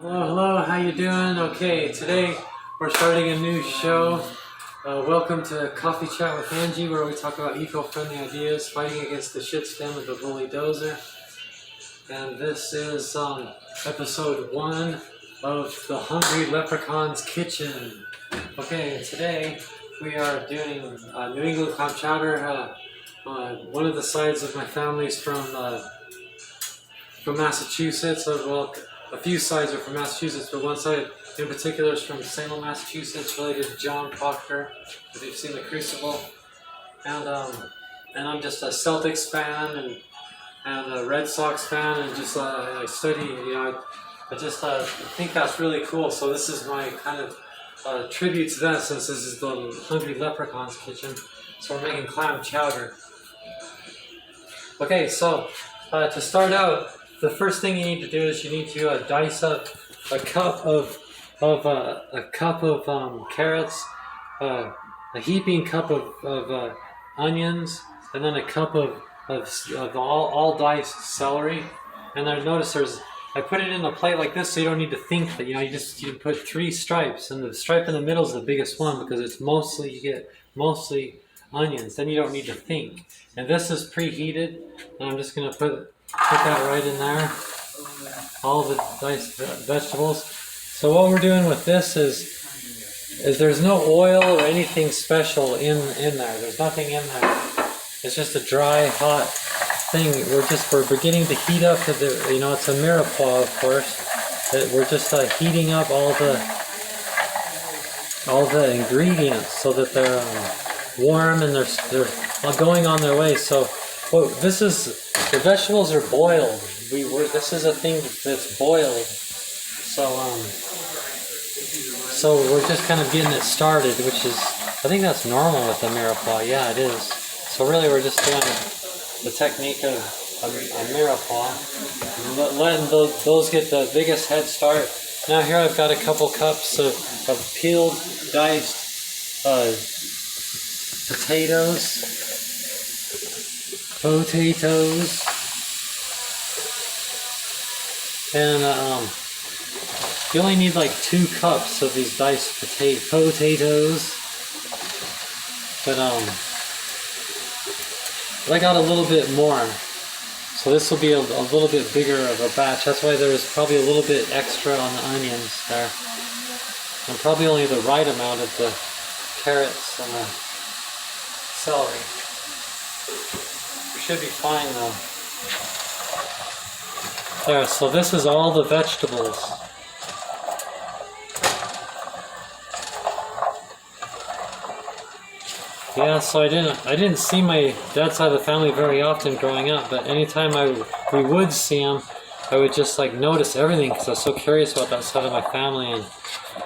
Hello, how you doing? Okay, today we're starting a new show. Welcome to Coffee Chat with Angie, where we talk about eco-friendly ideas, fighting against the shit stem of the bully dozer. And this is episode 1 of the Hungry Leprechaun's Kitchen. Okay, and today we are doing New England clam chowder. One of the sides of my family is from Massachusetts. Well, a few sides are from Massachusetts, but one side in particular is from Salem, Massachusetts, related to John Proctor, if you've seen The Crucible. And I'm just a Celtics fan and a Red Sox fan, and just I study, I just think that's really cool. So this is my kind of tribute to that, since this is the Hungry Leprechaun's Kitchen. So we're making clam chowder. Okay, so to start out, the first thing you need to do is you need to dice up a cup of carrots, a heaping cup of onions, and then a cup of all diced celery. And I notice I put it in a plate like this so you don't need to think that, you put 3 stripes, and the stripe in the middle is the biggest one because it's you get mostly onions. Then you don't need to think. And this is preheated, and I'm just going to put that right in there, all the diced vegetables. So what we're doing with this is there's no oil or anything special in there. There's nothing in there. It's just a dry, hot thing. We're beginning to heat up to the, it's a mirepoix, of course. We're just heating up all the ingredients so that they're warm and they're going on their way. So the vegetables are boiled. This is a thing that's boiled. So we're just kind of getting it started, which is, I think that's normal with the mirepoix. Yeah, it is. So really we're just doing the technique of a mirepoix, letting those get the biggest head start. Now here I've got a couple cups of peeled, diced potatoes, and you only need like 2 cups of these diced potatoes, but I got a little bit more, so this will be a little bit bigger of a batch. That's why there's probably a little bit extra on the onions there, and probably only the right amount of the carrots and the celery. Should be fine though. There, so this is all the vegetables. Yeah, so I didn't see my dad's side of the family very often growing up, but anytime we would see them, I would just notice everything because I was so curious about that side of my family. And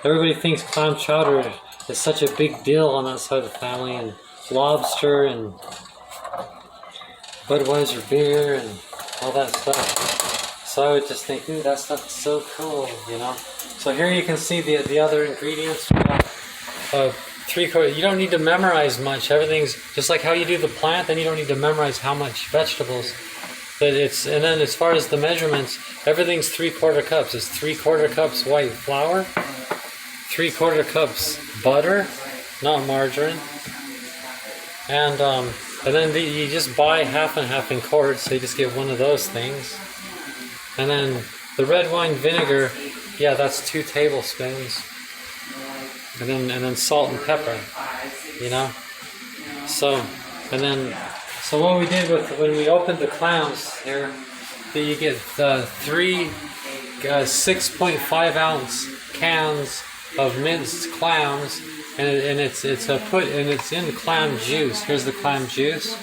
everybody thinks clam chowder is such a big deal on that side of the family, and lobster and Budweiser beer and all that stuff. So I would just think, ooh, that stuff is so cool, So here you can see the other ingredients. We got 3/4. You don't need to memorize much. Everything's just like how you do the plant. Then you don't need to memorize how much vegetables. And then as far as the measurements, everything's 3/4 cups. It's 3/4 cups white flour, 3/4 cups butter, not margarine, and then you just buy half and half in quarts, so you just get one of those things. And then the red wine vinegar, yeah, that's 2 tablespoons. And then salt and pepper, So what we did when we opened the clams here, that you get 3 6.5 ounce cans of minced clams. And it's in clam juice. Here's the clam juice.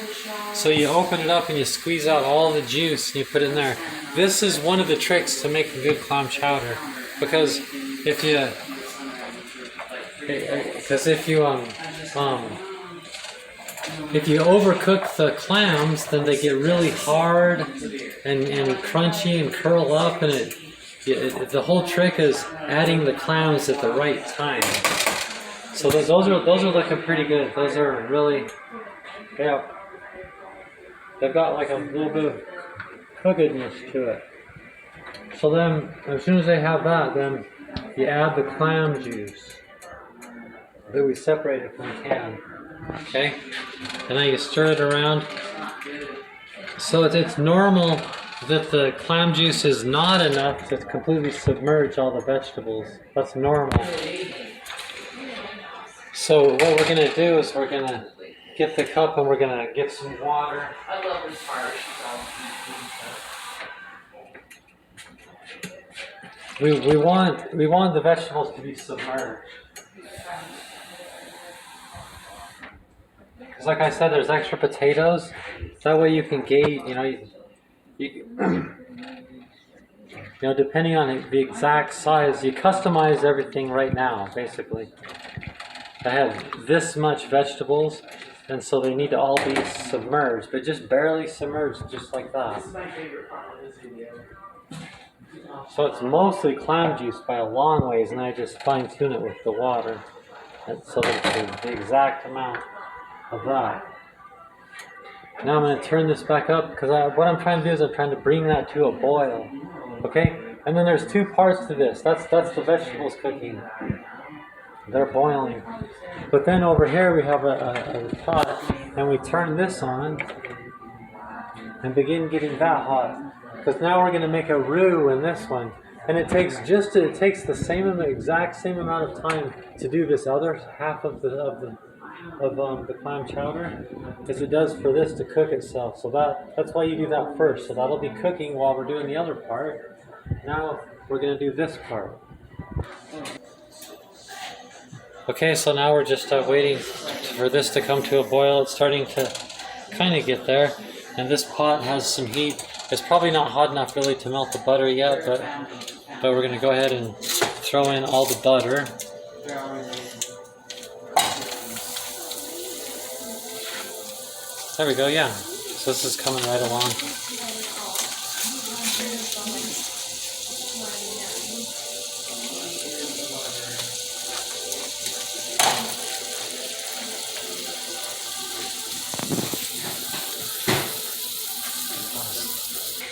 So you open it up and you squeeze out all the juice and you put it in there. This is one of the tricks to make a good clam chowder, because if you overcook the clams, then they get really hard and crunchy and curl up, and the whole trick is adding the clams at the right time. So those are looking pretty good. Those are really, yeah. They've got like a little bit of cookedness to it. So then, as soon as they have that, then you add the clam juice that we separated from the can. Okay? And then you stir it around. So it's normal that the clam juice is not enough to completely submerge all the vegetables. That's normal. So what we're going to do is we're going to get the cup and we're going to get some water. I love this part. We want the vegetables to be submerged. Because like I said, there's extra potatoes. That way you can gauge, depending on the exact size, you customize everything right now, basically. I have this much vegetables, and so they need to all be submerged, but just barely submerged, just like that. This is my favorite part of this video. So it's mostly clam juice by a long ways, and I just fine tune it with the water, and so that it's the exact amount of that. Now I'm going to turn this back up because what I'm trying to do is I'm trying to bring that to a boil. Okay? And then there's two parts to this. That's the vegetables cooking. They're boiling. But then over here we have a pot, and we turn this on and begin getting that hot. Because now we're going to make a roux in this one. And it takes the exact same amount of time to do this other half of the clam chowder as it does for this to cook itself. So that's why you do that first. So that'll be cooking while we're doing the other part. Now we're going to do this part. Okay, so now we're just waiting for this to come to a boil. It's starting to kind of get there. And this pot has some heat. It's probably not hot enough really to melt the butter yet, but we're going to go ahead and throw in all the butter. There we go, yeah. So this is coming right along.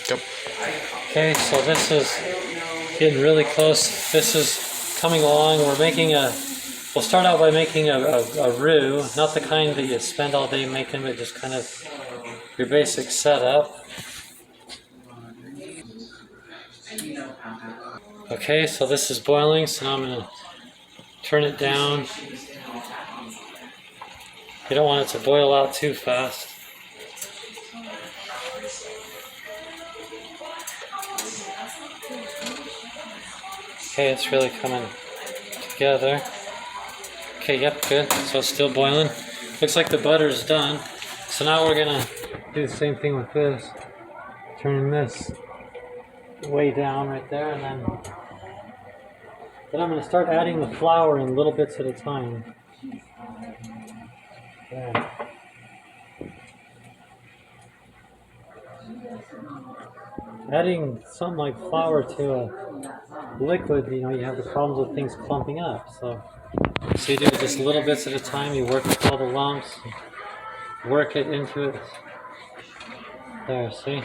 Yep. Okay, so this is getting really close. This is coming along. We'll start out by making a roux, not the kind that you spend all day making, but just kind of your basic setup. Okay, so this is boiling, so now I'm going to turn it down. You don't want it to boil out too fast. Okay, it's really coming together. Okay, yep, good. So it's still boiling. Looks like the butter's done. So now we're gonna do the same thing with this. Turning this way down right there, and then I'm gonna start adding the flour in little bits at a time. There. Adding something like flour to a liquid, you have the problems with things clumping up. So you do it just little bits at a time. You work with all the lumps, work it into it. There, see?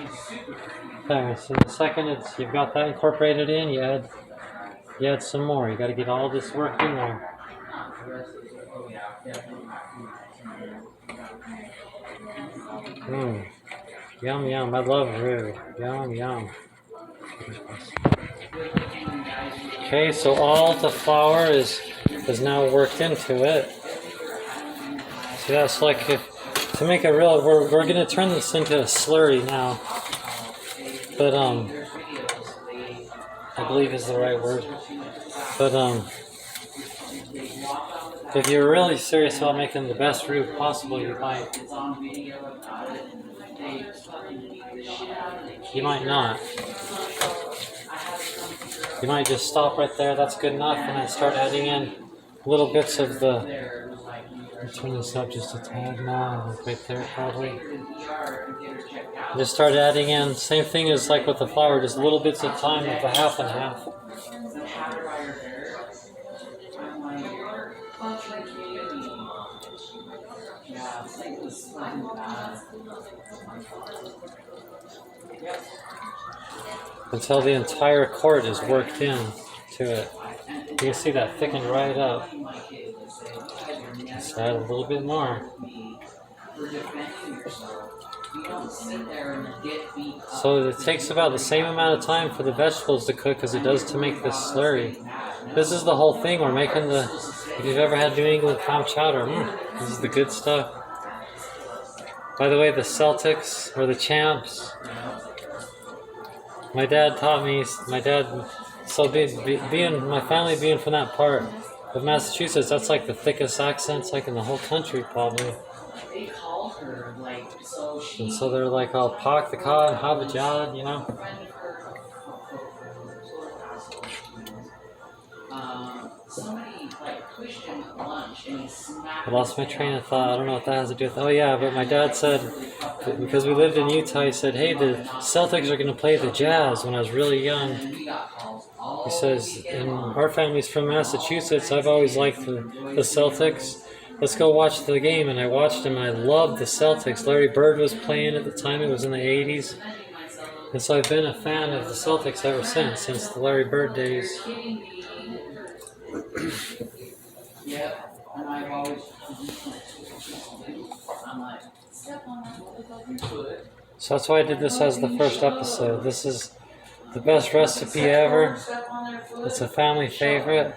There. So the second you've got that incorporated in, you add some more. You got to get all this worked in there. Yum, yum. I love roux. Yum, yum. Okay, so all the flour is now worked into it. So that's like to make it real. We're going to turn this into a slurry now. But I believe is the right word. But if you're really serious about making the best roux possible, you might not. You might just stop right there. That's good enough, and then start adding in little bits of the. I'll turn this up just a tad now, right there probably. Just start adding in. Same thing as like with the flour, just little bits at a time of the half and half. Until the entire quart is worked in to it. You can see that thickened right up. Let's add a little bit more. So it takes about the same amount of time for the vegetables to cook as it does to make this slurry. This is the whole thing. We're making the, if you've ever had New England clam chowder, this is the good stuff. By the way, the Celtics are the champs. My dad taught me, so being my family being from that part of Massachusetts, that's like the thickest accents like in the whole country probably. And so they're like all Pak the Ka and Habajad, you know. I lost my train of thought. I don't know what that has to do with. Oh yeah, but my dad said, because we lived in Utah, he said, hey, the Celtics are going to play the Jazz when I was really young. He says, and our family's from Massachusetts. I've always liked the Celtics. Let's go watch the game. And I watched them and I loved the Celtics. Larry Bird was playing at the time. It was in the 80s. And so I've been a fan of the Celtics ever since the Larry Bird days. So that's why I did this as the first episode. This is the best recipe ever. It's a family favorite.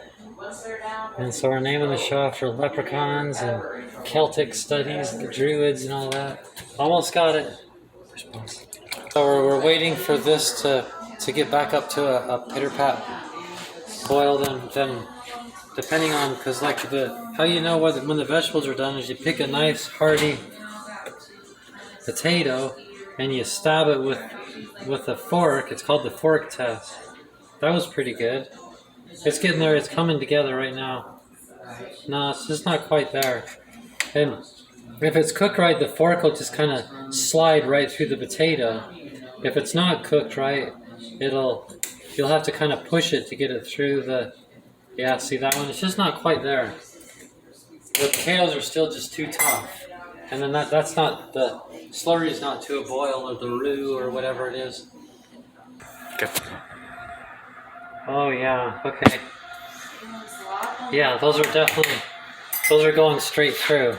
And so we're naming the show after leprechauns and Celtic studies, the druids and all that. Almost got it. So we're waiting for this to get back up to a pitter-pat boil, then depending on, because like how you know when the vegetables are done is you pick a nice hearty potato and you stab it with a fork. It's called the fork test. That was pretty good. It's getting there. It's coming together right now. No, it's just not quite there. And if it's cooked right, the fork will just kind of slide right through the potato. If it's not cooked right, you'll have to kind of push it to get it through the. Yeah, see that one? It's just not quite there. The potatoes are still just too tough. And then that's not, the slurry is not to a boil or the roux or whatever it is. Okay. Oh yeah, okay. Yeah, those are going straight through.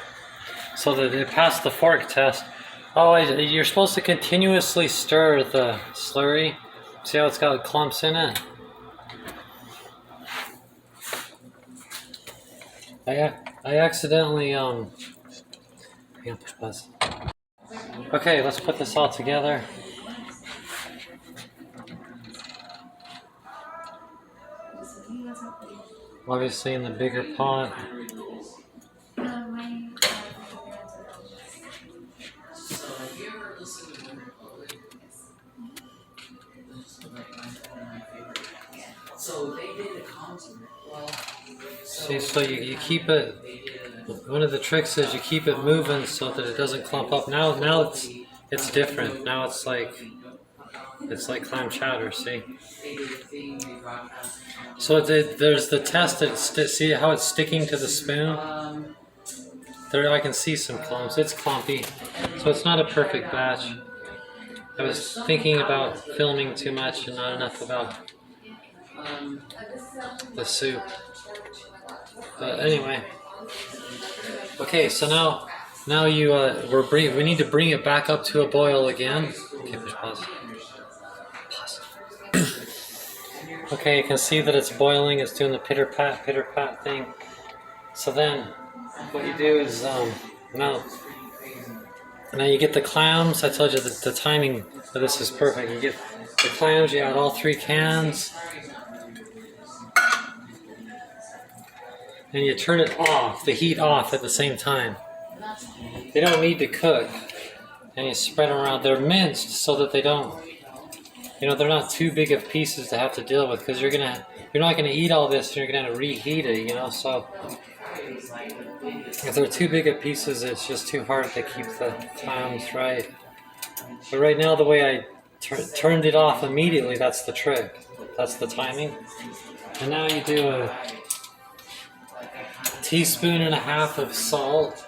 So that it passed the fork test. Oh, you're supposed to continuously stir the slurry. See how it's got clumps in it? I accidentally push pause. Okay, let's put this all together. Obviously in the bigger pot. See, so you keep it. One of the tricks is you keep it moving so that it doesn't clump up. Now it's different. Now it's like clam chowder. See. So there's the test. See how it's sticking to the spoon. There, I can see some clumps. It's clumpy, so it's not a perfect batch. I was thinking about filming too much and not enough about the soup. But anyway, okay. So now we need to bring it back up to a boil again. Okay, push pause. Okay, you can see that it's boiling. It's doing the pitter pat thing. So then, what you do is now you get the clams. I told you that the timing of this is perfect. You get the clams. You add all 3 cans. And you turn it off, the heat off at the same time. They don't need to cook. And you spread them around. They're minced so that they don't, they're not too big of pieces to have to deal with, because you're not gonna eat all this and you're gonna reheat it, so if they're too big of pieces, it's just too hard to keep the clams right. But right now, the way I turned it off immediately, that's the trick. That's the timing. And now you do a 1.5 teaspoons of salt.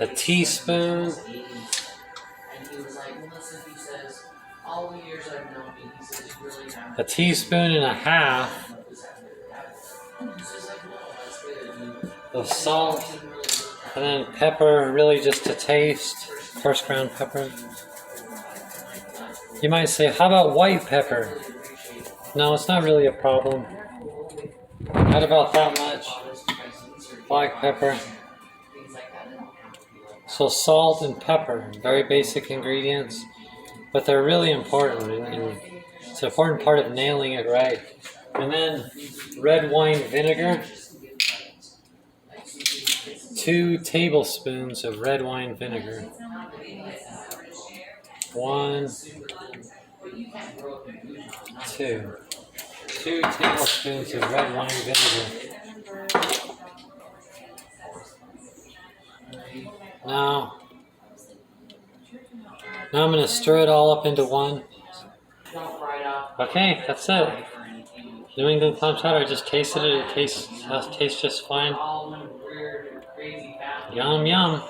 A teaspoon. And he was like, well, listen, he says, all the years I've known you, he says, you really have A teaspoon and a half of salt, and then pepper, really just to taste. First ground pepper. You might say, how about white pepper? No, it's not really a problem. Not about that much. Black pepper. So salt and pepper, very basic ingredients, but they're really important, and it's an important part of nailing it right. And then red wine vinegar. 2 tablespoons of red wine vinegar. 1, 2. 2 tablespoons of red wine vinegar. Now I'm going to stir it all up into one. Okay, that's it. New England clam chowder. I just tasted it. It tastes just fine. Yum, yum.